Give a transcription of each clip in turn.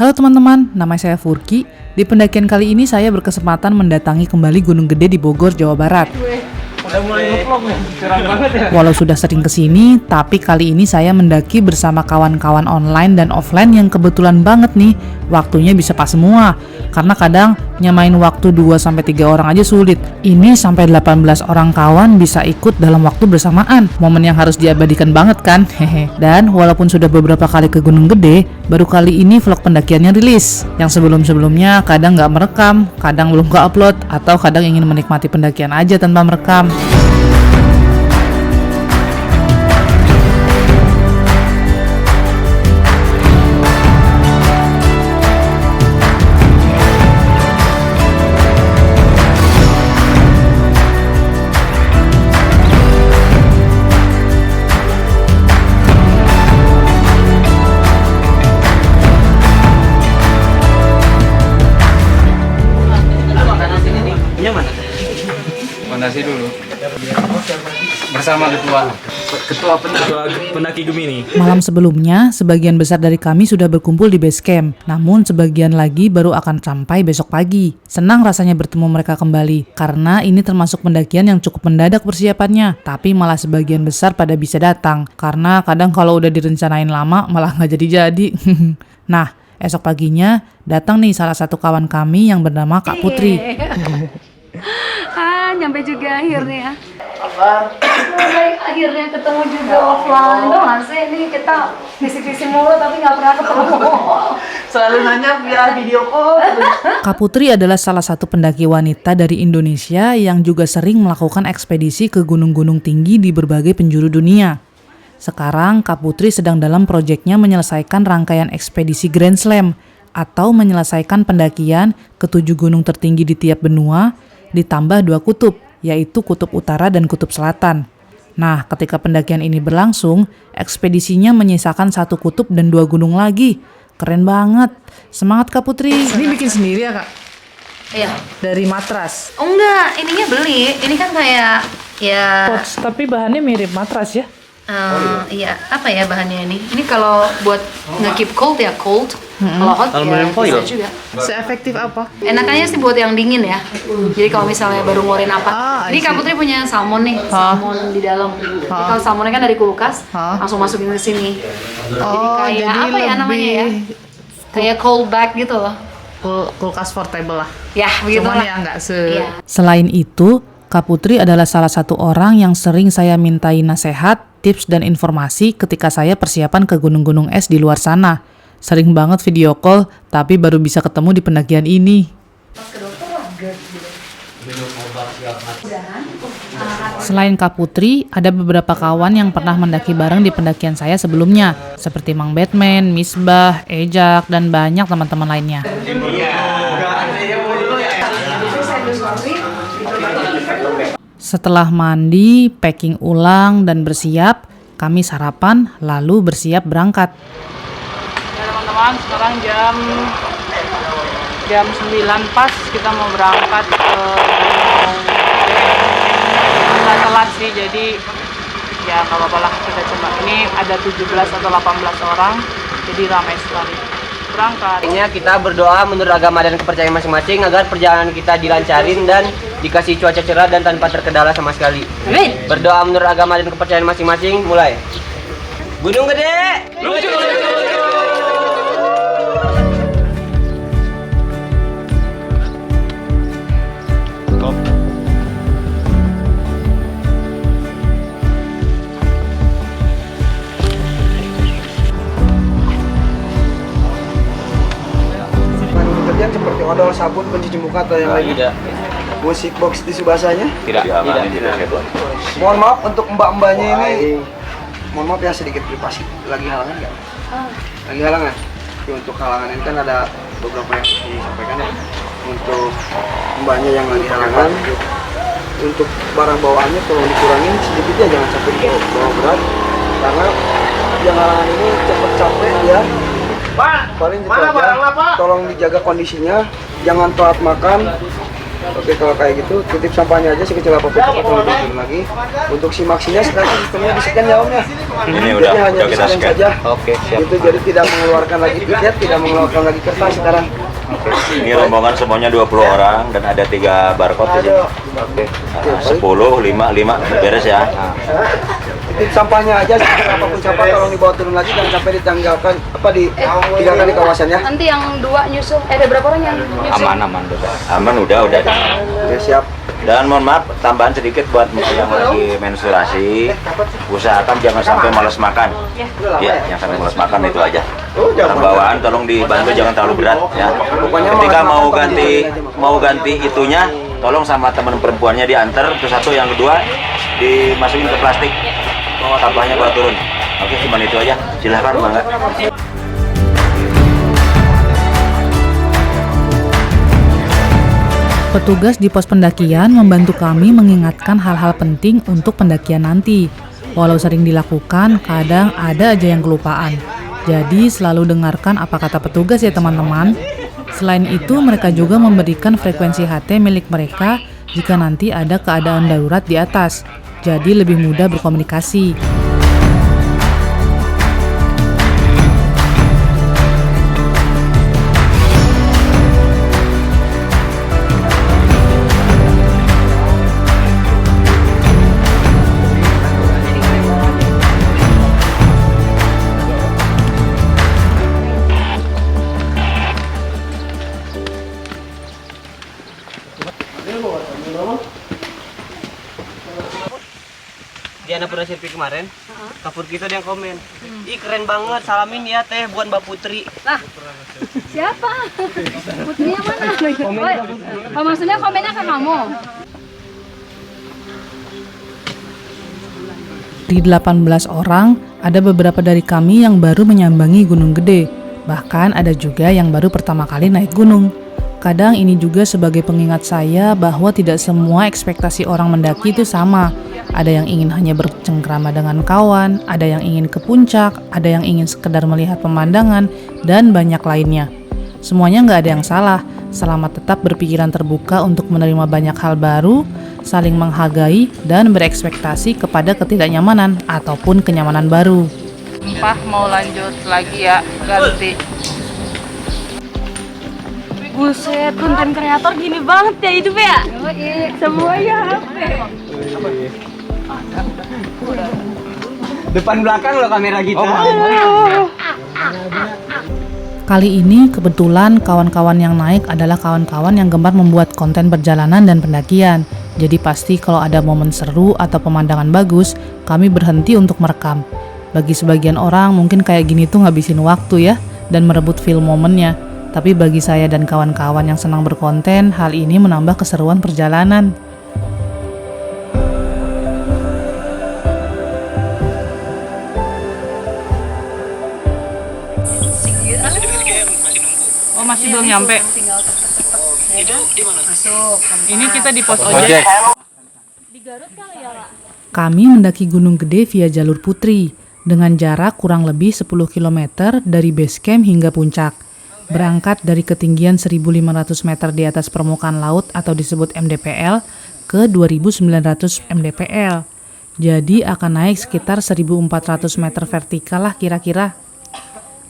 Halo teman-teman, nama saya Furki. Di pendakian kali ini saya berkesempatan mendatangi kembali Gunung Gede di Bogor, Jawa Barat. Udah mulai nge-vlog nih, curang banget ya. Walau sudah sering kesini, tapi kali ini saya mendaki bersama kawan-kawan online dan offline yang kebetulan banget nih, waktunya bisa pas semua. Karena kadang nyamain waktu 2-3 orang aja sulit. Ini sampai 18 orang kawan bisa ikut dalam waktu bersamaan. Momen yang harus diabadikan banget kan? Hehe. Dan walaupun sudah beberapa kali ke Gunung Gede, baru kali ini vlog pendakiannya rilis. Yang sebelum-sebelumnya kadang nggak merekam, kadang belum ke-upload, atau kadang ingin menikmati pendakian aja tanpa merekam. Fondasi dulu bersama ketua pendaki Gemini. Malam sebelumnya, sebagian besar dari kami sudah berkumpul di base camp. Namun sebagian lagi baru akan sampai besok pagi. Senang rasanya bertemu mereka kembali, karena ini termasuk pendakian yang cukup mendadak persiapannya. Tapi malah sebagian besar pada bisa datang, karena kadang kalau udah direncanain lama malah nggak jadi-jadi. Nah, esok paginya datang nih salah satu kawan kami yang bernama Kak Putri. Nyampe juga akhirnya. Kabar? Baik, akhirnya ketemu juga offline. Tuh nggak sih, ini kita visi-visi mulu tapi nggak pernah ketemu. Selalu nanya via video call. Kak Putri adalah salah satu pendaki wanita dari Indonesia yang juga sering melakukan ekspedisi ke gunung-gunung tinggi di berbagai penjuru dunia. Sekarang Kak Putri sedang dalam proyeknya menyelesaikan rangkaian ekspedisi Grand Slam atau menyelesaikan pendakian ke 7 gunung tertinggi di tiap benua, ditambah 2 kutub, yaitu kutub utara dan kutub selatan. Nah, ketika pendakian ini berlangsung, ekspedisinya menyisakan 1 kutub dan 2 gunung lagi. Keren banget. Semangat Kak Putri. Ini bikin sendiri ya Kak? Iya. Dari matras? Oh enggak, ininya beli. Ini kan kayak ya. Pots, tapi bahannya mirip matras ya? Iya, apa ya bahannya ini? Ini kalau buat nge-keep cold ya cold. Kalau hot ya bisa juga. Seefektif apa? Enakannya sih buat yang dingin ya. Jadi kalau misalnya baru ngeluarin apa. Ini Kak Putri punya salmon nih, salmon di dalam. Jadi kalau salmonnya kan dari kulkas, langsung masukin ke sini. Jadi kayak apa ya namanya ya? Kayak cold bag gitu loh. Kulkas portable lah. Ya, begitu Cuman lah. ya nggak Iya. Selain itu, Kak Putri adalah salah satu orang yang sering saya mintai nasihat, tips, dan informasi ketika saya persiapan ke gunung-gunung es di luar sana. Sering banget video call, tapi baru bisa ketemu di pendakian ini. Selain Kak Putri, ada beberapa kawan yang pernah mendaki bareng di pendakian saya sebelumnya, seperti Mang Batman, Misbah, Ejak, dan banyak teman-teman lainnya. Setelah mandi, packing ulang, dan bersiap, kami sarapan, lalu bersiap berangkat. Ya teman-teman, sekarang jam 9 pas kita mau berangkat ke agak telat sih, jadi ya nggak apa-apa lah, kita coba. Ini ada 17 atau 18 orang, jadi ramai sekali. Berangkat. Akhirnya kita berdoa menurut agama dan kepercayaan masing-masing agar perjalanan kita dilancarin dan dikasih cuaca cerah dan tanpa terkendala sama sekali. Amin. Berdoa menurut agama dan kepercayaan masing-masing, mulai. Gunung Gede! Lucu! Pekerjaan seperti odol, sabun, pencuci muka atau yang lainnya? Tidak. Musik box tisu basahnya? Tidak. Mohon maaf untuk mbak-mbaknya ini. Mohon maaf ya sedikit privasi. Lagi halangan nggak? Lagi halangan? Ya, untuk halangan ini kan ada beberapa yang disampaikan ya. Untuk mbaknya yang lagi halangan, untuk barang bawaannya tolong dikurangin sedikit ya, jangan sampai bawa berat. Karena yang halangan ini cepat capek ya. Paling gitu aja. Tolong dijaga kondisinya, jangan telat makan. Oke, kalau kayak gitu titip sampahnya aja sekecil apapun cepat tolong turun lagi. Untuk si maksinya sekarang sistemnya di-scan ya Om ya. Ini Jadi udah hanya kita di-scan scan. saja. Oke, siap. Itu jadi tidak mengeluarkan lagi tiket, tidak mengeluarkan lagi kertas sekarang. Ini rombongan semuanya 20 orang dan ada 3 barcode di sini. Oke. 10, 5 beres ya. Titip sampahnya aja sekecil apapun sampah tolong dibawa turun lagi, jangan sampai ditinggalkan ditinggalkan di kawasan ya. Nanti yang 2 nyusul, ada berapa orang yang nyusul? Aman udah. Oke, siap. Dan mohon maaf, tambahan sedikit buat yang lagi menstruasi, usahakan jangan sampai malas makan. Ya, yang sampai malas makan itu aja. Barang bawaan tolong dibantu, jangan terlalu berat ya. Ketika mau ganti itunya, tolong sama teman perempuannya diantar. Terus satu, yang kedua dimasukin ke plastik, sampahnya bawa turun. Oke, cuma itu aja. Silahkan Bangga. Petugas di pos pendakian membantu kami mengingatkan hal-hal penting untuk pendakian nanti. Walau sering dilakukan, kadang ada aja yang kelupaan. Jadi selalu dengarkan apa kata petugas ya teman-teman. Selain itu, mereka juga memberikan frekuensi HT milik mereka jika nanti ada keadaan darurat di atas. Jadi lebih mudah berkomunikasi. Di anak pernah selfie kemarin, kapur kita dia yang komen, ih keren banget, salamin ya teh buat Mbak Putri. Lah, siapa? Putrinya mana? Oh, maksudnya komennya ke kamu? Di 18 orang, ada beberapa dari kami yang baru menyambangi Gunung Gede. Bahkan ada juga yang baru pertama kali naik gunung. Kadang ini juga sebagai pengingat saya bahwa tidak semua ekspektasi orang mendaki itu sama. Ada yang ingin hanya bercengkrama dengan kawan, ada yang ingin ke puncak, ada yang ingin sekedar melihat pemandangan, dan banyak lainnya. Semuanya nggak ada yang salah, selama tetap berpikiran terbuka untuk menerima banyak hal baru, saling menghargai, dan berekspektasi kepada ketidaknyamanan ataupun kenyamanan baru. Empah mau lanjut lagi ya, ganti. Buset, konten kreator gini banget ya hidup ya? Semuanya HP. Depan belakang loh kamera kita. Kali ini kebetulan kawan-kawan yang naik adalah kawan-kawan yang gemar membuat konten perjalanan dan pendakian. Jadi pasti kalau ada momen seru atau pemandangan bagus, kami berhenti untuk merekam. Bagi sebagian orang mungkin kayak gini tuh ngabisin waktu ya, dan merebut feel momennya. Tapi bagi saya dan kawan-kawan yang senang berkonten, hal ini menambah keseruan perjalanan. Oh, masih belum nyampe. Ini kita di pos ojek. Kami mendaki Gunung Gede via jalur Putri, dengan jarak kurang lebih 10 km dari base camp hingga puncak. Berangkat dari ketinggian 1.500 meter di atas permukaan laut atau disebut MDPL ke 2.900 MDPL. Jadi akan naik sekitar 1.400 meter vertikal lah kira-kira.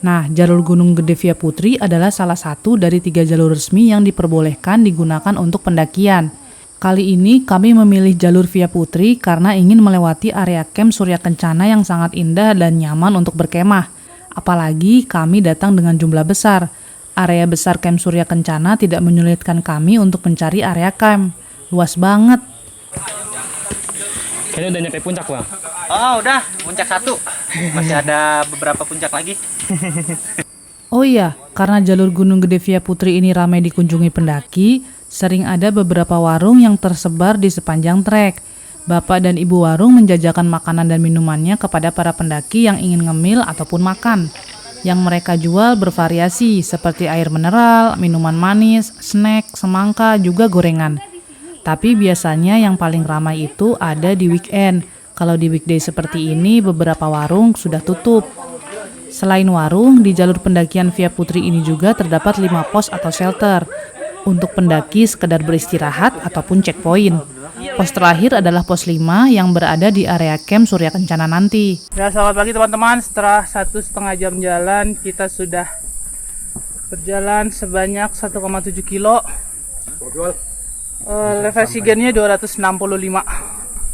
Nah, jalur Gunung Gede via Putri adalah salah satu dari 3 jalur resmi yang diperbolehkan digunakan untuk pendakian. Kali ini kami memilih jalur via Putri karena ingin melewati area camp Surya Kencana yang sangat indah dan nyaman untuk berkemah. Apalagi kami datang dengan jumlah besar. Area besar camp Surya Kencana tidak menyulitkan kami untuk mencari area camp. Luas banget. Kayaknya udah nyampe puncak, Bang. Oh udah, puncak 1. Masih ada beberapa puncak lagi. Oh iya, karena jalur Gunung Gede via Putri ini ramai dikunjungi pendaki, sering ada beberapa warung yang tersebar di sepanjang trek. Bapak dan ibu warung menjajakan makanan dan minumannya kepada para pendaki yang ingin ngemil ataupun makan. Yang mereka jual bervariasi seperti air mineral, minuman manis, snack, semangka, juga gorengan. Tapi biasanya yang paling ramai itu ada di weekend. Kalau di weekday seperti ini, beberapa warung sudah tutup. Selain warung, di jalur pendakian via Putri ini juga terdapat 5 pos atau shelter. untuk pendaki sekedar beristirahat ataupun checkpoint. Pos terakhir adalah pos 5 yang berada di area camp Surya Kencana nanti. Ya, selamat pagi teman-teman. Setelah 1,5 jam jalan, kita sudah berjalan sebanyak 1,7 kilo. Level oksigennya 265.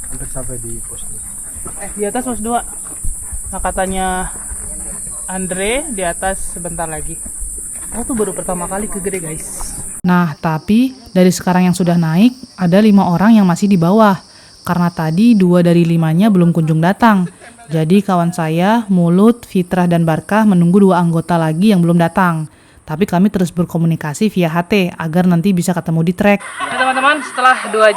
Hampir sampai di pos 2. Di atas pos 2. Nah, katanya Andre di atas sebentar lagi. Oh, tuh baru pertama kali ke Gede, guys. Nah, tapi dari sekarang yang sudah naik, ada 5 orang yang masih di bawah. Karena tadi 2 dari 5-nya belum kunjung datang. Jadi kawan saya, Mulut, Fitrah, dan Barkah menunggu 2 anggota lagi yang belum datang. Tapi kami terus berkomunikasi via HT agar nanti bisa ketemu di trek. Nah, teman-teman, setelah 2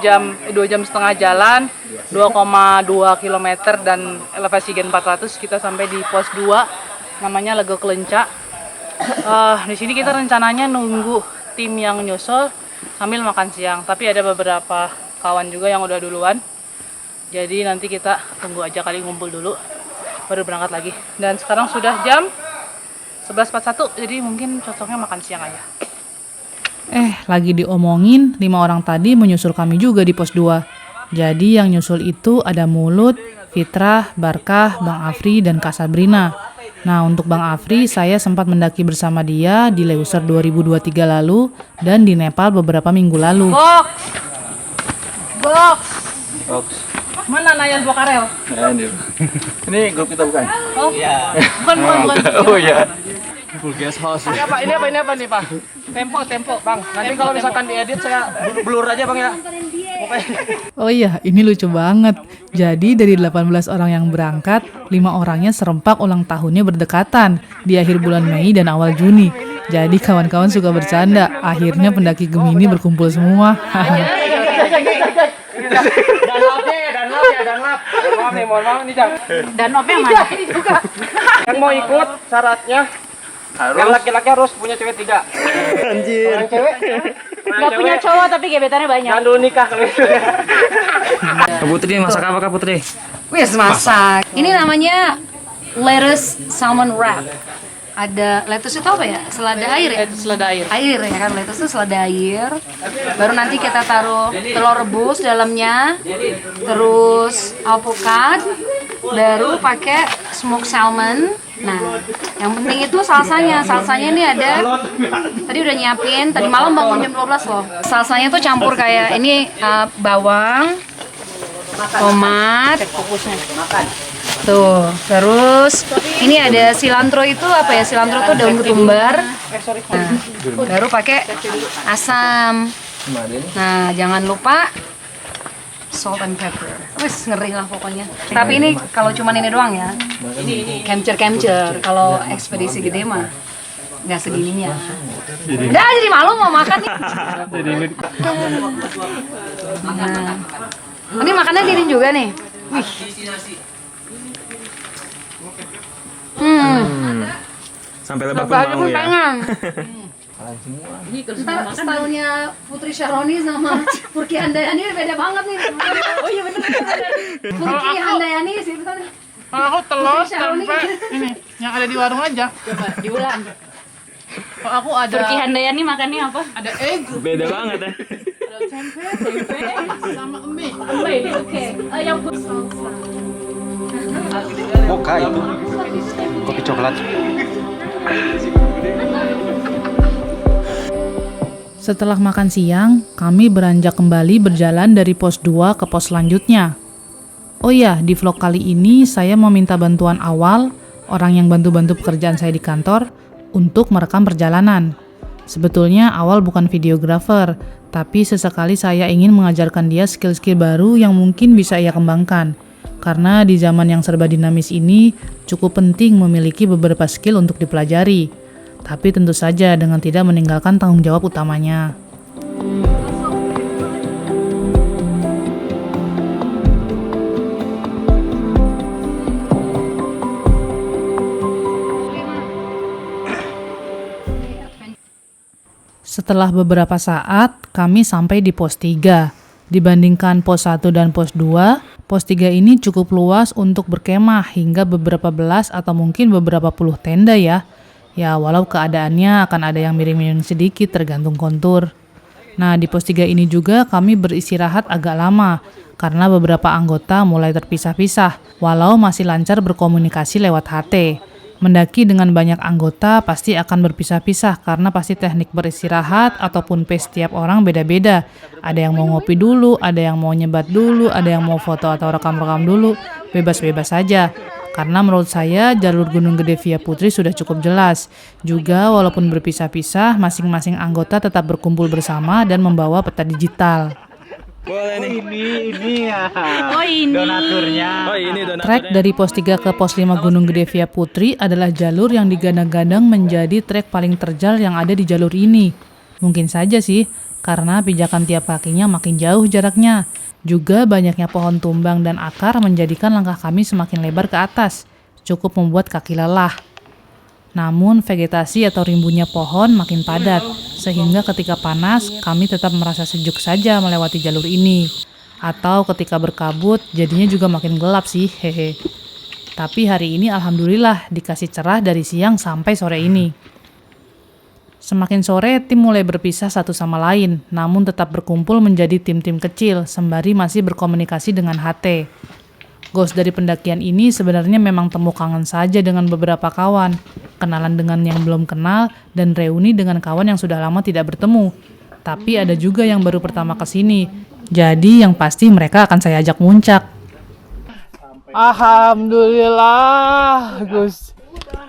jam setengah jalan, 2,2 km dan elevasi gen 400, kita sampai di pos 2, namanya Lego Kelenca. Di sini kita rencananya nunggu tim yang nyusul sambil makan siang. Tapi ada beberapa kawan juga yang udah duluan. Jadi nanti kita tunggu aja kali ngumpul dulu, baru berangkat lagi. Dan sekarang sudah jam 11.41, jadi mungkin cocoknya makan siang aja. Lagi diomongin, 5 orang tadi menyusul kami juga di pos 2. Jadi yang nyusul itu ada Mulut, Fitrah, Barkah, Bang Afri, dan Kak Sabrina. Nah, untuk Bang Afri, saya sempat mendaki bersama dia di Leuser 2023 lalu dan di Nepal beberapa minggu lalu. Box! Box. Mana Nayan Bokarel? Nah, ini grup kita bukan? Oh, iya. Bukan. Oh iya. Full guest house. Ini apa nih, Pak? Tempo, Bang. Nanti kalau misalkan diedit saya blur aja, Bang, ya. Oh iya, ini lucu banget. Jadi dari 18 orang yang berangkat, 5 orangnya serempak ulang tahunnya berdekatan di akhir bulan Mei dan awal Juni. Jadi kawan-kawan suka bercanda, akhirnya pendaki Gemini berkumpul semua. Danlap nih, mohon maaf nih, Cang. Danlapnya mana? Yang mau ikut syaratnya yang laki-laki harus punya cewek 3. Anjir. Yang cewek Nggak punya cowok tapi gebetannya banyak. jangan dulu nikah kalau itu. Kak Putri masak apa Kak Putri? Wis masak. Ini namanya lettuce salmon wrap. Ada lettuce itu apa ya? Selada air ya? Selada air. Air ya kan, lettuce itu selada air. Baru nanti kita taruh telur rebus dalamnya. Terus alpukat. Baru pakai smoked salmon. Nah, yang penting itu salsanya. Salsanya ini ada, tadi udah nyiapin, tadi malam bangun jam 12 loh. Salsanya tuh campur kayak ini bawang, tomat, tuh. Terus ini ada cilantro itu apa ya? Cilantro tuh daun ketumbar. Nah, baru pakai asam. Nah, jangan lupa salt and pepper. Wis ngeri lah pokoknya. Tapi ini kalau cuman ini doang ya. Camcer. Kalau ekspedisi gede mah nggak segininya. Udah jadi malu mau makan nih. Nah, ini makannya gini juga nih. Wih. Sampai lebah pun Baju mau pun ya. pengen. Ntar stylenya Putri Syaroni sama Purki Handayani beda banget nih. Oh iya bener. Purki Handayani sih itu kan. Kalau aku telur Putri Syaroni. tempe ini yang ada di warung aja. Coba diulang. Kalau aku ada Purki Handayani makannya apa? ada egg, Beda banget ya. ada tempe sama mie. Oke. Yang Mocha itu. Kopi coklat. Setelah makan siang, kami beranjak kembali berjalan dari pos 2 ke pos selanjutnya. Oh iya, di vlog kali ini saya meminta bantuan awal, orang yang bantu-bantu pekerjaan saya di kantor, untuk merekam perjalanan. Sebetulnya awal bukan videografer, tapi sesekali saya ingin mengajarkan dia skill-skill baru yang mungkin bisa ia kembangkan. Karena di zaman yang serba dinamis ini, cukup penting memiliki beberapa skill untuk dipelajari. Tapi tentu saja dengan tidak meninggalkan tanggung jawab utamanya. Setelah beberapa saat, kami sampai di pos 3. Dibandingkan pos 1 dan pos 2, pos 3 ini cukup luas untuk berkemah hingga beberapa belas atau mungkin beberapa puluh tenda ya. Ya, walau keadaannya akan ada yang miring-miring sedikit tergantung kontur. Nah, di pos 3 ini juga kami beristirahat agak lama karena beberapa anggota mulai terpisah-pisah, walau masih lancar berkomunikasi lewat HT. Mendaki dengan banyak anggota pasti akan berpisah-pisah karena pasti teknik beristirahat ataupun pace tiap orang beda-beda. Ada yang mau ngopi dulu, ada yang mau nyebat dulu, ada yang mau foto atau rekam-rekam dulu. Bebas-bebas saja. Karena menurut saya jalur Gunung Gede Via Putri sudah cukup jelas. Juga walaupun berpisah-pisah, masing-masing anggota tetap berkumpul bersama dan membawa peta digital. Boleh nih. Oh ini. Oh ini donaturnya. Trek dari pos 3 ke pos 5 Gunung Gede Via Putri adalah jalur yang digadang-gadang menjadi trek paling terjal yang ada di jalur ini. Mungkin saja sih, karena pijakan tiap kakinya makin jauh jaraknya. Juga banyaknya pohon tumbang dan akar menjadikan langkah kami semakin lebar ke atas. Cukup membuat kaki lelah. Namun vegetasi atau rimbunnya pohon makin padat, sehingga ketika panas kami tetap merasa sejuk saja melewati jalur ini. Atau ketika berkabut jadinya juga makin gelap sih, hehe. Tapi hari ini alhamdulillah dikasih cerah dari siang sampai sore ini. Semakin sore tim mulai berpisah satu sama lain, namun tetap berkumpul menjadi tim-tim kecil sembari masih berkomunikasi dengan HT. Goals dari pendakian ini sebenarnya memang temu kangen saja dengan beberapa kawan, kenalan dengan yang belum kenal, dan reuni dengan kawan yang sudah lama tidak bertemu. Tapi ada juga yang baru pertama kesini, jadi yang pasti mereka akan saya ajak muncak. Alhamdulillah, Gus.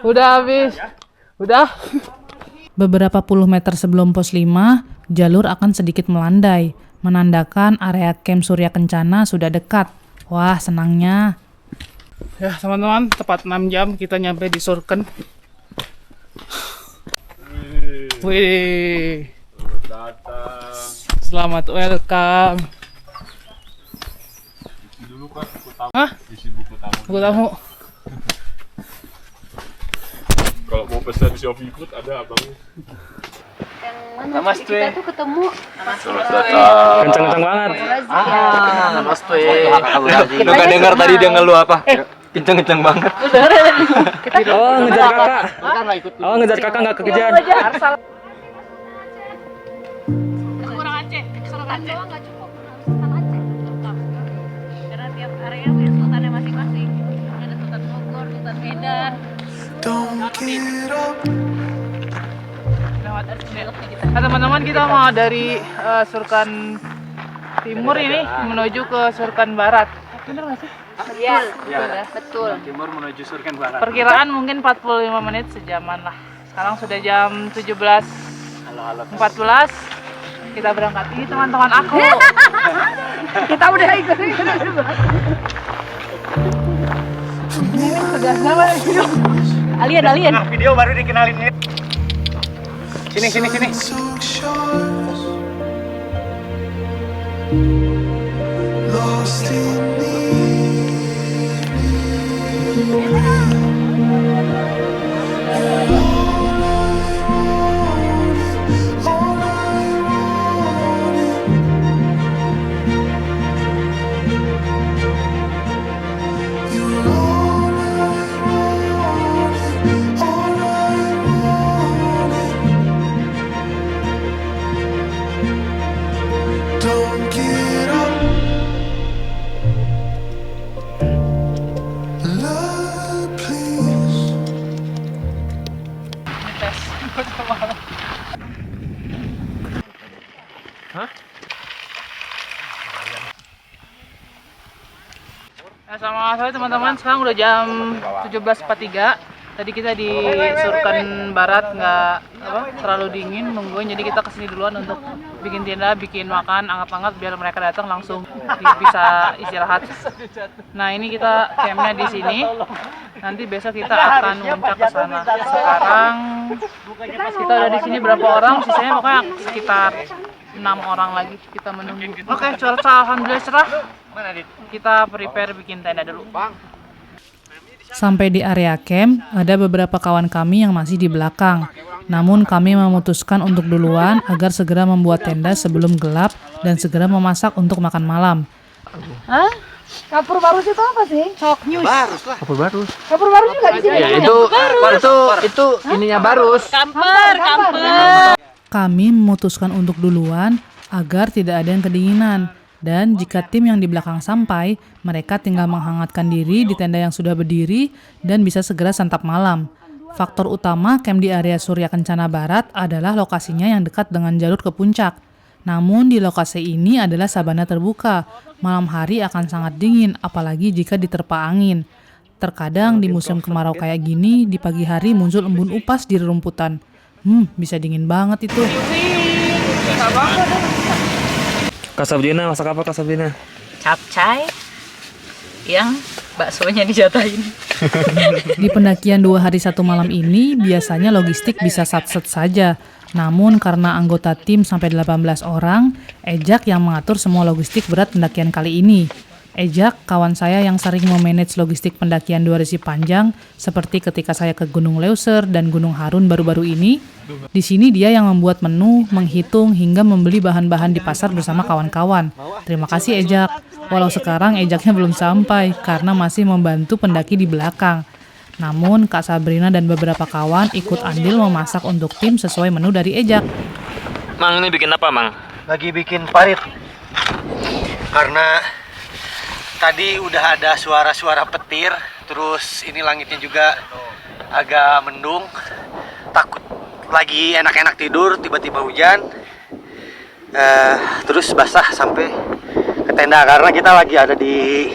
Udah habis. Udah. Beberapa puluh meter sebelum pos 5, jalur akan sedikit melandai, menandakan area camp Surya Kencana sudah dekat. Wah, senangnya. Ya, teman-teman, tepat 6 jam kita nyampe di Surken. Wih. Selamat welcome. Hah? Buku tamu. Kalau mau pesan Shopee Food ada abangnya. Namaste. Kita tuh ketemu. Kenceng-kenceng banget. Namaste. Lu gak dengar tadi dia ngeluh apa? Kenceng-kenceng banget. Oh, ngejar kakak. Oh, ngejar kakak nggak kekejar. Kurang Aceh. Kurang Aceh. Nggak cukup. Sultan Aceh. Karena tiap area punya sultannya masing-masing. Ada Sultan Bogor, Sultan Medan. Nah, teman-teman, kita mau dari Surkan Timur ini menuju ke Surkan Barat. Bener nggak sih? Iya, betul. Timur menuju Surken Barat. Perkiraan mungkin 45 menit, sejaman lah. Sekarang sudah jam 17.14. Kita berangkat. Ini teman-teman aku. Kita udah ikut. Alien. Video baru dikenalin ini. Sini. Nah, sama saya teman-teman, sekarang udah jam 17.43. Tadi kita di Surken Barat nggak terlalu dingin nungguin, jadi kita kesini duluan untuk bikin tenda, bikin makan anget-anget biar mereka datang langsung bisa istirahat. Nah, ini kita campnya di sini. Nanti besok kita akan muncak ke sana. Sekarang kita udah di sini berapa orang? Sisanya pokoknya sekitar 6 orang lagi kita menunggu. Oke, cuaca alhamdulillah cerah. Kita prepare bikin tenda dulu. Sampai di area camp, ada beberapa kawan kami yang masih di belakang. Namun kami memutuskan untuk duluan agar segera membuat tenda sebelum gelap dan segera memasak untuk makan malam. Hah? Kapur barus itu apa sih? Shock news. Barus lah. Kapur barus. Kapur barus juga di sini. Ya itu ininya barus. Kami memutuskan untuk duluan agar tidak ada yang kedinginan. Dan jika tim yang di belakang sampai, mereka tinggal menghangatkan diri di tenda yang sudah berdiri dan bisa segera santap malam. Faktor utama camp di area Surya Kencana Barat adalah lokasinya yang dekat dengan jalur ke puncak. Namun di lokasi ini adalah sabana terbuka. Malam hari akan sangat dingin, apalagi jika diterpa angin. Terkadang di musim kemarau kayak gini, di pagi hari muncul embun upas di rerumputan. Bisa dingin banget itu. Kak Sabrina, masak apa Kak Sabrina? Capcay yang baksonya dijatahin. Di pendakian 2 hari 1 malam ini, biasanya logistik bisa sat-set saja. Namun karena anggota tim sampai 18 orang, Ejak yang mengatur semua logistik berat pendakian kali ini. Ejak, kawan saya yang sering memanage logistik pendakian 2 resi panjang, seperti ketika saya ke Gunung Leuser dan Gunung Harun baru-baru ini. Di sini dia yang membuat menu, menghitung, hingga membeli bahan-bahan di pasar bersama kawan-kawan. Terima kasih Ejak. Walau sekarang Ejaknya belum sampai, karena masih membantu pendaki di belakang. Namun, Kak Sabrina dan beberapa kawan ikut andil memasak untuk tim sesuai menu dari Ejak. Mang, ini bikin apa, Mang? Lagi bikin parit. Karena tadi udah ada suara-suara petir, terus ini langitnya juga agak mendung. Takut lagi enak-enak tidur, tiba-tiba hujan. Terus basah sampai ke tenda karena kita lagi ada di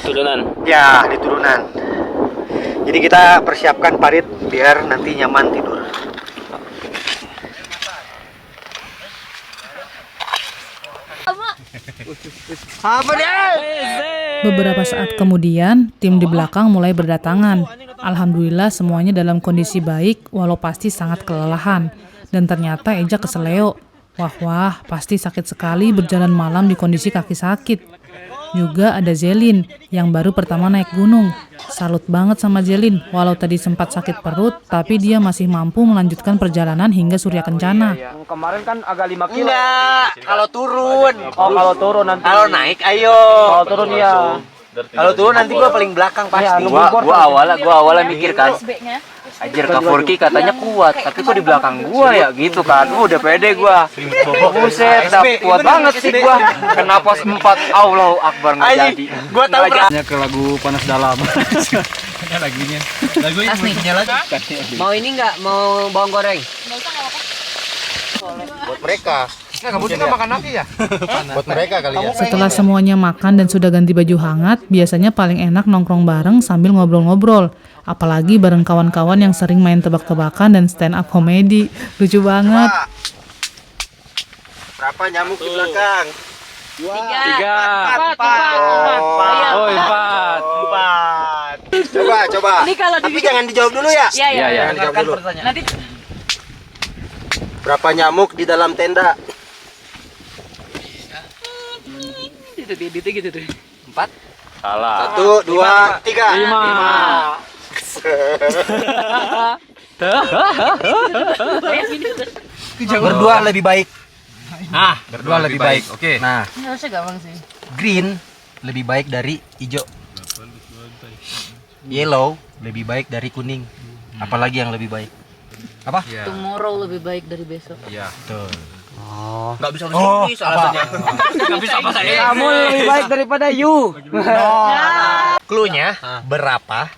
Turunan. Ya, di turunan. Jadi kita persiapkan parit biar nanti nyaman tidur. Beberapa saat kemudian, tim di belakang mulai berdatangan. Alhamdulillah semuanya dalam kondisi baik, walau pasti sangat kelelahan. Dan ternyata Ejak keseleo. Wah, pasti sakit sekali berjalan malam di kondisi kaki sakit. Juga ada Zelin, yang baru pertama naik gunung. Salut banget sama Zelin, walau tadi sempat sakit perut, tapi dia masih mampu melanjutkan perjalanan hingga Surya Kencana. Kemarin kan agak 5 kilo. Enggak, kalau turun. Oh, kalau turun nanti. Kalau naik ayo. Kalau turun ya. Kalau turun nanti gua paling belakang pasti. Gua awalnya mikir kan. Anjir, Kak Furki katanya kuat, tapi kok di belakang gua ya gitu kan. Udah pede gua. Buset, kuat banget sih gua. Kena pos 4, Allahu Akbar nggak jadi. Gua tahu Ke lagu Panas Dalam. Lagunya. Lagunya punya lagi. Mau ini nggak? Mau bawang goreng? buat mereka. Kamu juga makan nasi ya? Buat mereka kali ya. Setelah semuanya makan dan sudah ganti baju hangat, biasanya paling enak nongkrong bareng sambil ngobrol-ngobrol. Apalagi bareng kawan-kawan yang sering main tebak-tebakan dan stand up komedi. Lucu banget. Berapa nyamuk di belakang? 3. 4. Oh, 4. Coba. Tapi jangan dijawab dulu ya. Iya. Jangan dijawab dulu. Nanti Berapa nyamuk di dalam tenda? gitu tuh. 4. Salah. 1, 2, 3. 5. Berdua lebih baik. Berdua lebih baik. Oke. Nah, Harusnya gampang sih. green lebih baik dari hijau. Yellow lebih baik dari kuning. Apalagi yang lebih baik? Apa? Tomorrow lebih baik dari besok. Betul. Nggak bisa nulis alasannya. Nggak bisa apa saya. Kamu lebih baik daripada you. Cluenya berapa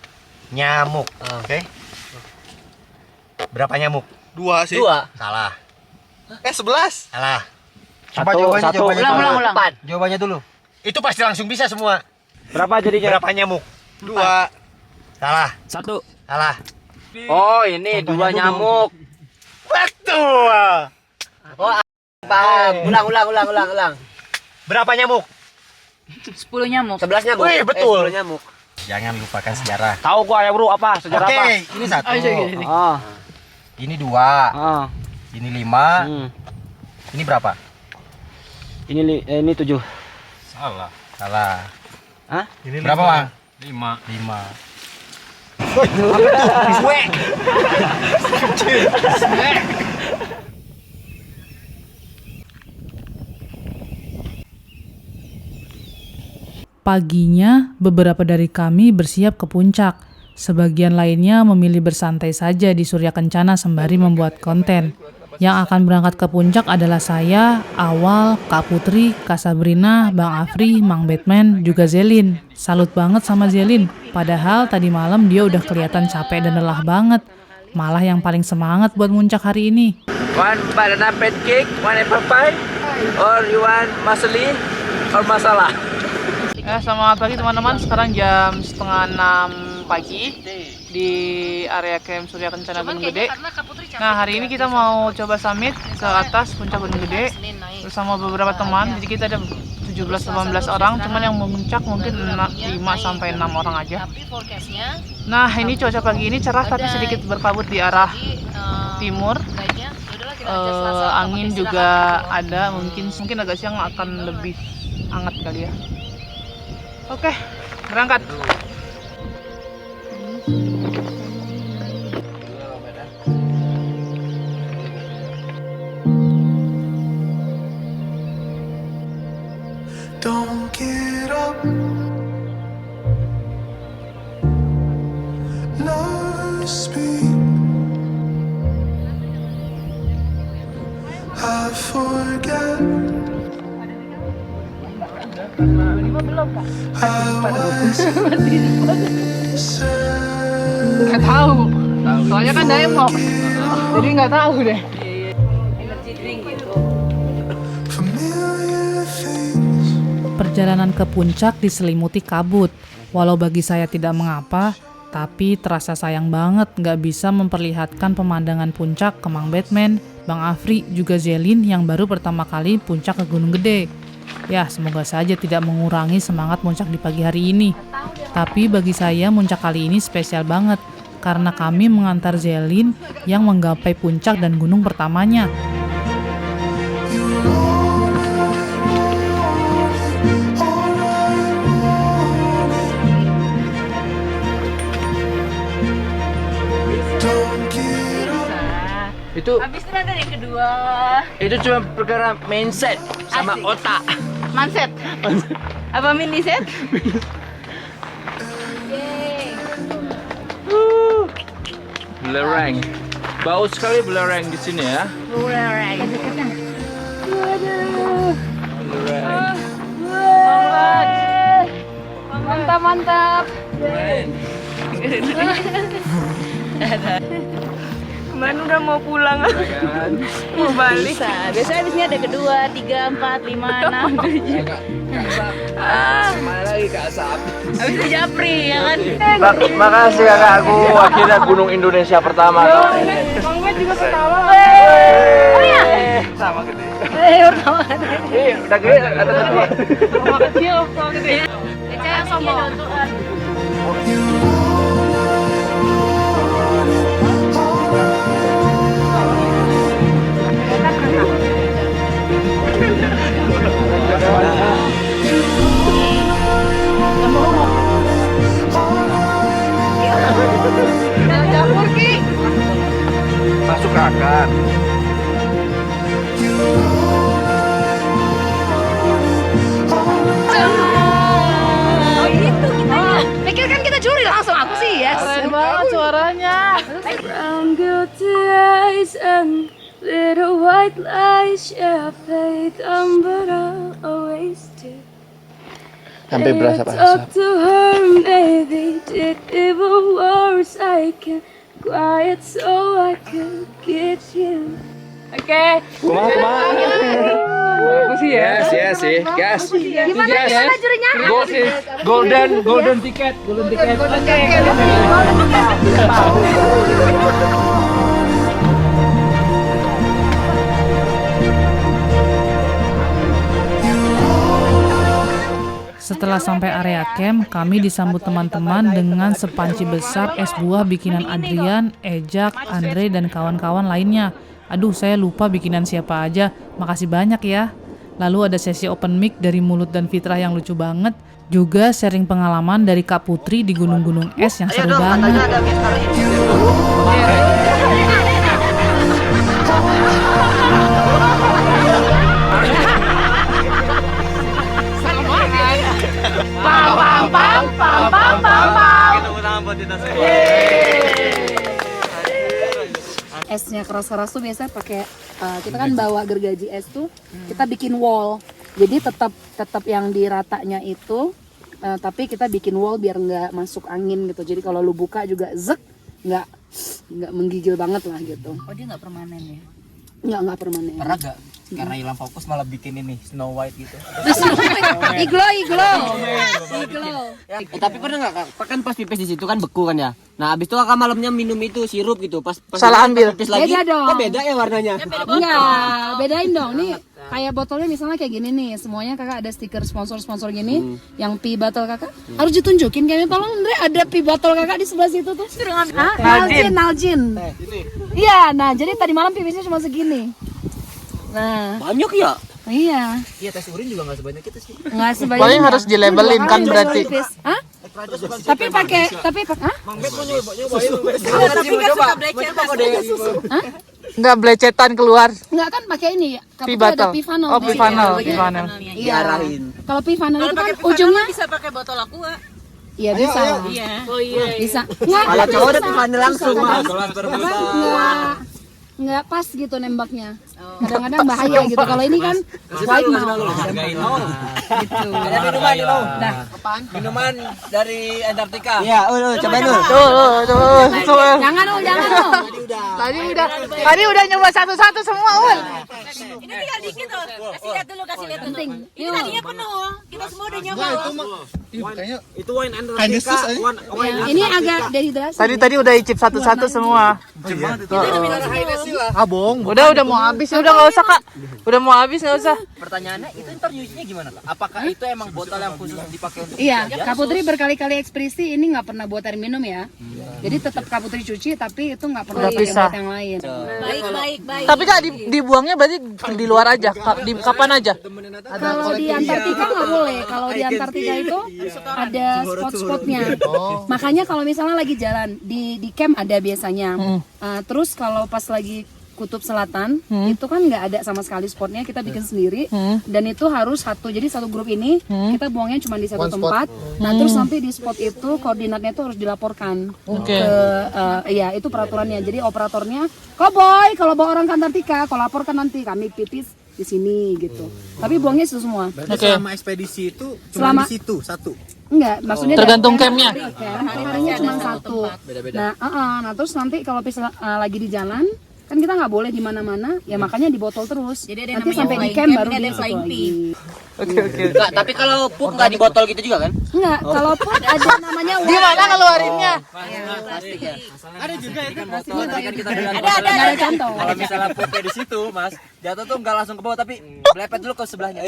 nyamuk? Oke. Berapa nyamuk? 2 sih. 2. Salah. 11. Salah. Satu. Ulang. Jawabannya dulu. Itu pasti langsung bisa semua. Berapa jadinya? Berapa nyamuk? 2. Salah. 1. Salah. Oh, ini 2 nyamuk. Betul. Paham. Ulang. Berapa nyamuk? 10 nyamuk. 11 nyamuk. Wih, betul. 10 nyamuk. Jangan lupakan sejarah. Tahu gua ya, Bro, apa? Sejarah Oke, apa? ini 1. Ah. Ini 2. Ah. Ini 5. Ini berapa? Ini 7. Salah. Hah? Ini berapa, Bang? 5. 5. Paginya, beberapa dari kami bersiap ke puncak. Sebagian lainnya memilih bersantai saja di Surya Kencana sembari membuat konten. Yang akan berangkat ke puncak adalah saya, Awal, Kak Putri, Kak Sabrina, Bang Afri, Mang Batman, juga Zelin. Salut banget sama Zelin, padahal tadi malam dia udah kelihatan capek dan lelah banget. Malah yang paling semangat buat muncak hari ini. One banana pancake, one apple pie, or you want masali or masalah? Selamat pagi teman-teman, sekarang jam 5:30 pagi di area Camp Surya Kencana Gunung Gede. Nah, hari ini kita mau coba summit ke atas puncak Gunung Gede bersama beberapa teman. Jadi kita ada 17-18 orang, cuman yang memuncak mungkin 5-6 orang aja. Nah, ini cuaca pagi ini cerah tapi sedikit berkabut di arah timur. Angin juga ada, mungkin agak siang akan lebih hangat kali ya. Oke, berangkat. Don't get up, no speak. I forget. Nggak tahu, soalnya kan Daemok, jadi nggak tahu deh. Perjalanan ke puncak diselimuti kabut. Walau bagi saya tidak mengapa, tapi terasa sayang banget nggak bisa memperlihatkan pemandangan puncak ke Mang Batman, Bang Afri, juga Zelin yang baru pertama kali puncak ke Gunung Gede. Ya, semoga saja tidak mengurangi semangat muncak di pagi hari ini. Tapi bagi saya muncak kali ini spesial banget, karena kami mengantar Zelin yang menggapai puncak dan gunung pertamanya. Itu Habis itu nanti yang kedua. itu cuma perkara mindset sama Asik. otak. Manset. Apa mini set? Belerang. Bau sekali belerang di sini ya. Belerang. Mantap, mantap. Man udah mau pulang, mau balik. Biasanya di sini ada kedua, 3, 4, 5, 6, 7. Mana lagi Kak Asap? Habis itu Japri, ya kan? Makasih kakakku, akhirnya gunung Indonesia pertama. Bang Bet juga pertama. Oh iya? Sama gede. Pertama. Udah gede ada tadi. Sama kecil, sama gede. Eca yang sombong. Masuk ke akar. Oh gitu kita. Pikir kan kita juri langsung aku sih ya. Keren banget suaranya. Brown guilty eyes and little white lies, yeah, I played them, but I always did. Sampai berasa Talk to her, maybe did even worse. I can quiet so I could get you. Oke. Kumaha. Aku sih ya. Yes. Gimana jurinya? Golden ticket. Setelah sampai area camp, kami disambut teman-teman dengan sepanci besar es buah bikinan Adrian, Ejak, Andre, dan kawan-kawan lainnya. Aduh, saya lupa bikinan siapa aja. Makasih banyak ya. Lalu ada sesi open mic dari Mulut dan Fitrah yang lucu banget. Juga sharing pengalaman dari Kak Putri di gunung-gunung es yang seru banget. Esnya keren keras-keras tuh biasanya pakai kita kan bawa gergaji es tuh, kita bikin wall. Jadi tetap yang di ratanya itu, tapi kita bikin wall biar nggak masuk angin gitu. Jadi kalau lu buka juga zek, nggak menggigil banget lah gitu. Oh dia nggak permanen ya? Nggak permanen. Pernah gak? Karena hilang fokus malah bikin ini Snow White gitu. Iglo. Tapi pernah nggak Kak? Kan pas pipis di situ kan beku kan ya. Nah abis itu Kakak malamnya minum itu sirup gitu. Pas Salah ambil. Pipis lagi. Beda dong. Kok beda ya warnanya? Enggak, bedain dong. Nih kayak botolnya misalnya kayak gini nih. Semuanya Kakak ada stiker sponsor gini. Yang pi botol Kakak harus ditunjukin kayaknya. Tolong Andre, ada pi botol Kakak di sebelah situ tuh. Nalgene. Iya, nah jadi tadi malam pipisnya cuma segini. Nah, Banyak ya? iya. Iya tes urin juga nggak sebanyak itu sih. Nggak sebanyak. Paling harus dilabelin kan berarti. Hah? Tapi pakai hah? Tapi kan suka blecetan. Hah? Nggak belecetan keluar. Enggak kan pakai ini ya. Pi Kapten ada botol. pivanol. Oh, pivanol. Iya. Kalau pivanol itu kan ujungnya Bisa pakai botol aqua. iya bisa. Iya. Bisa. Enggak. Kalau cowok udah susah. pivanol langsung. Enggak pas gitu nembaknya. Kadang-kadang bahaya gitu. Kalau ini kan white mouth. Gitu. Ada minuman nih mau. Dah. Minuman dari Antartika. Iya, cobain dulu. Tuh. Jangan Ul. Tadi udah nyoba satu-satu semua, Ul. Ini tinggal dikit tuh. Kasih lihat dulu. Penting. Ini tadinya penuh. Kita semua udah nyoba. Itu wine Antartika. Ini agak dehidrasi. Tadi udah icip satu-satu semua. Abong. Udah mau habis ya, udah nggak usah Kak. Udah mau habis nggak usah. Pertanyaannya itu ntar nyucinya gimana Kak? Apakah itu emang botol yang khusus dipakai untuk Iya, Kak Putri berkali-kali ekspresi ini nggak pernah buat air minum ya. Jadi tetap Kak Putri cuci, tapi itu nggak pernah Udah pisah. buat yang lain. Baik. Tapi Kak dibuangnya berarti di luar aja. Di kapan aja? Kalau di Antartika nggak boleh. Kalau di Antartika itu ada spot-spotnya. Makanya kalau misalnya lagi jalan di camp ada biasanya. Terus kalau pas lagi kutub selatan itu kan nggak ada sama sekali spotnya, kita bikin sendiri dan itu harus jadi satu grup ini kita buangnya cuma di satu tempat. Nah terus nanti di spot itu koordinatnya itu harus dilaporkan ke ya itu peraturannya. Jadi operatornya Koboy kalau bawa orang ke Antartika kau laporkan nanti kami pipis di sini gitu. Tapi buangnya itu semua. selama ekspedisi itu cuma di situ satu. Enggak, maksudnya Tergantung campnya. Harinya cuma satu. Nah terus nanti kalau lagi di jalan kan kita nggak boleh di mana-mana, ya makanya di botol terus. Jadi ada nanti namanya sampai di flying camp camp, baru ini ada di flying lagi. Oke. Enggak, tapi kalau pup nggak di botol gitu juga kan? Enggak, kalau pun ada namanya Di mana ngeluarinnya? Ada juga ya kan botol kan kita bilang. Nggak ada kantong. Kalau misalnya pupnya di situ, Mas, jatuh tuh nggak langsung ke bawah tapi melepet dulu ke sebelahnya.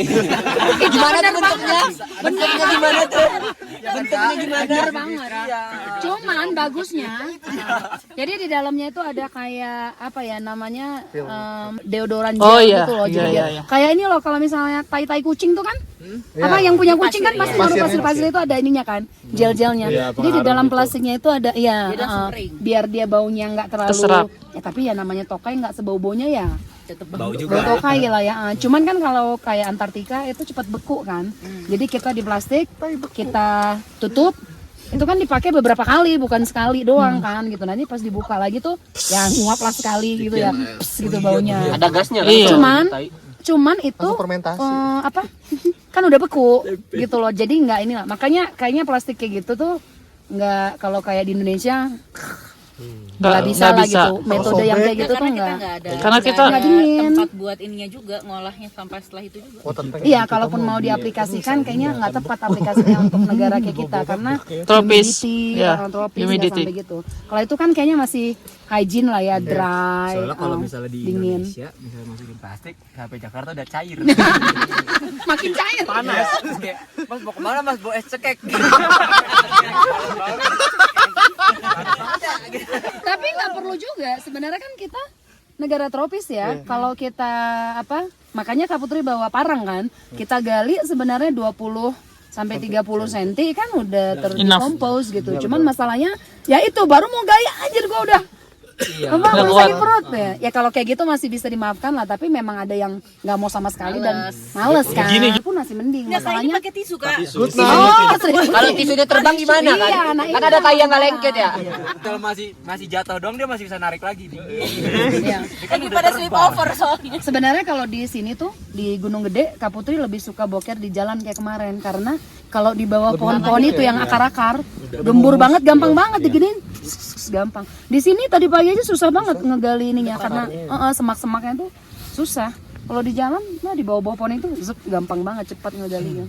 Gimana tuh bentuknya? Bentuknya gimana tuh? Bentuknya gimana? Bener banget. Cuman bagusnya, jadi di dalamnya itu ada kayak apa ya namanya deodoran gel gitu loh. Jadi kayak ini loh kalau misalnya tai kucing tuh kan, apa yang punya kucing kan pasti baru pasir itu ada ininya kan, gel-gelnya. Jadi di dalam plastiknya itu ada biar dia baunya nggak terlalu. Ya tapi ya namanya tokai nggak sebau-baunya ya. Bau tokai lah ya. Cuman kan kalau kayak Antartika itu cepat beku kan. Jadi kita di plastik kita tutup. Itu kan dipakai beberapa kali, bukan sekali doang kan gitu. Nanti pas dibuka lagi tuh ya nguap lah sekali gitu ya. Pss, gitu baunya. Ada gasnya kan? Cuman itu apa? Kan udah beku gitu loh. Jadi nggak inilah. Makanya kayaknya plastik kayak gitu tuh nggak, kalau kayak di Indonesia nggak bisa lah gitu. Metode yang kayak gitu tuh nggak. Karena kita nggak dingin. Tempat buat ininya juga, ngolahnya sampai setelah itu juga. Iya, kalaupun mau diaplikasikan kayaknya nggak tepat aplikasinya untuk negara kayak kita karena tropis, tropis nggak sampai gitu. Kalau itu kan kayaknya masih hygiene lah ya, dry. Soalnya kalau misalnya di dingin. Indonesia, misalnya masukin plastik, sampai Jakarta udah cair. Makin cair. Panas. Mas mau kemana Mas? Bawa es cekek. Tapi nggak perlu juga. Sebenarnya kan kita negara tropis ya. Kalau kita apa? Makanya Kak Putri bawa parang kan. Kita gali sebenarnya 20 sampai 30 cm kan udah terdecompose gitu. Cuman masalahnya ya itu baru mau gaya anjir gua udah Memang sakit perut ya. Ya kalau kayak gitu masih bisa dimaafkan lah, tapi memang ada yang nggak mau sama sekali dan males kan. Aku masih mending. Masalahnya pakai tisu Kak. Kalau tisunya terbang gimana kan? Iya, nah Kan ada tai yang nggak lengket ya. Kalau masih jatuh dong dia masih bisa narik lagi nih. Lagi pada sleep over soalnya. Sebenarnya kalau di sini tuh di Gunung Gede, Kak Putri lebih suka boker di jalan kayak kemarin karena kalau di bawah pohon-pohon itu yang akar-akar, gembur banget, gampang banget diginiin. Gampang. Di sini tadi pagi aja susah banget ngegali ininya karena semak-semaknya tuh susah. Kalau di jalan, nah di bawah-bawah pohon itu gampang banget, cepat ngegalinya.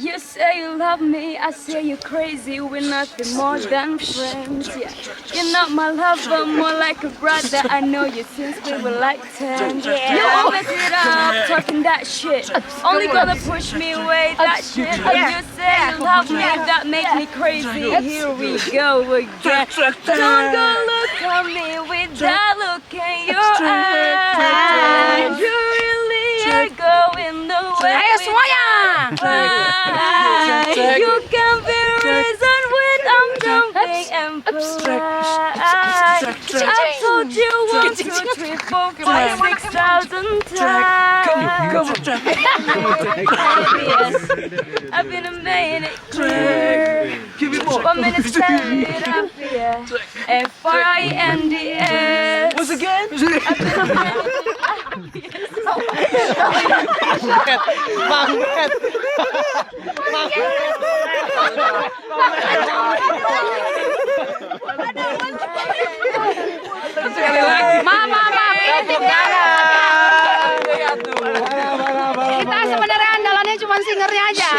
You say you love me, I say you crazy. We're nothing more than friends, yeah. You're not my lover, more like a brother. I know you since we were like 10, yeah. You always it up, talking that shit. Only gonna push me away, that shit. And you say you love me, that makes me crazy. Here we go again. Don't go look at me with that look in your eyes. You really are going the way. Ayo semuanya! You can be reason when I'm jumping and fly. I told you 1, 2, 3, 4, 5, 6,000 times. I've been made it clear. 1 minute stand it up here. FRINDS. Once again. Kita sebenarnya andalannya cuma singernya aja.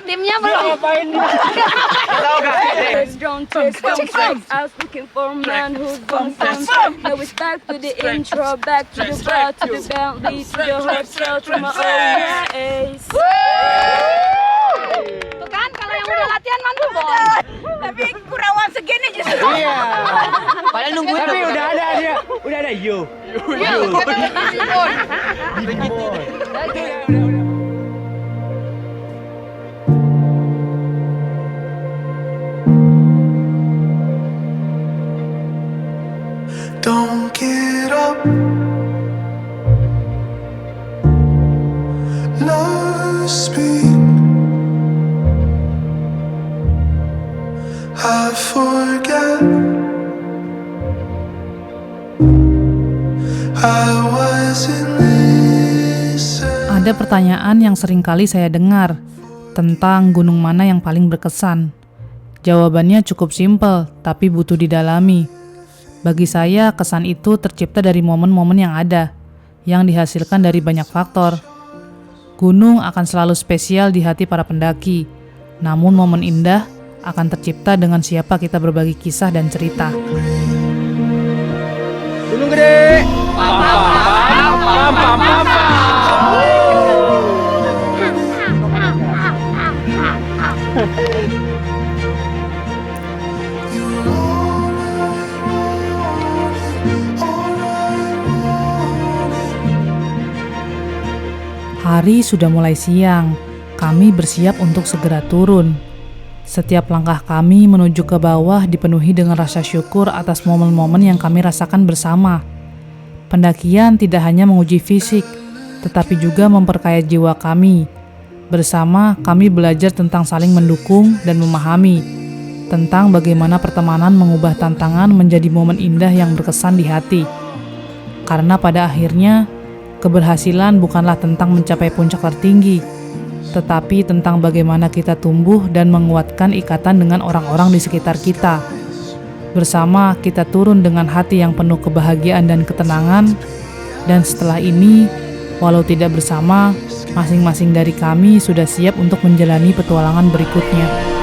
Timnya belum. Don't taste I was looking for a man who's gonna stand. Now it's back to the intro, back to the bar, to the Bentley, to the hotel, to my old place. Tuh kan kalau yang udah latihan mantap Bon. Tapi kurawan segini justru. Iya. Padahal nungguin tapi udah ada yo. Don't get up. Lost me. I forget. I wasn't listening. Ada pertanyaan yang sering kali saya dengar tentang gunung mana yang paling berkesan. Jawabannya cukup simpel, tapi butuh didalami. Bagi saya, kesan itu tercipta dari momen-momen yang ada, yang dihasilkan dari banyak faktor. Gunung akan selalu spesial di hati para pendaki, namun momen indah akan tercipta dengan siapa kita berbagi kisah dan cerita. Gunung Gede. Hari sudah mulai siang, kami bersiap untuk segera turun. Setiap langkah kami menuju ke bawah dipenuhi dengan rasa syukur atas momen-momen yang kami rasakan bersama. Pendakian tidak hanya menguji fisik, tetapi juga memperkaya jiwa kami. Bersama, kami belajar tentang saling mendukung dan memahami, tentang bagaimana pertemanan mengubah tantangan menjadi momen indah yang berkesan di hati. Karena pada akhirnya, keberhasilan bukanlah tentang mencapai puncak tertinggi, tetapi tentang bagaimana kita tumbuh dan menguatkan ikatan dengan orang-orang di sekitar kita. Bersama, kita turun dengan hati yang penuh kebahagiaan dan ketenangan, dan setelah ini, walau tidak bersama, masing-masing dari kami sudah siap untuk menjalani petualangan berikutnya.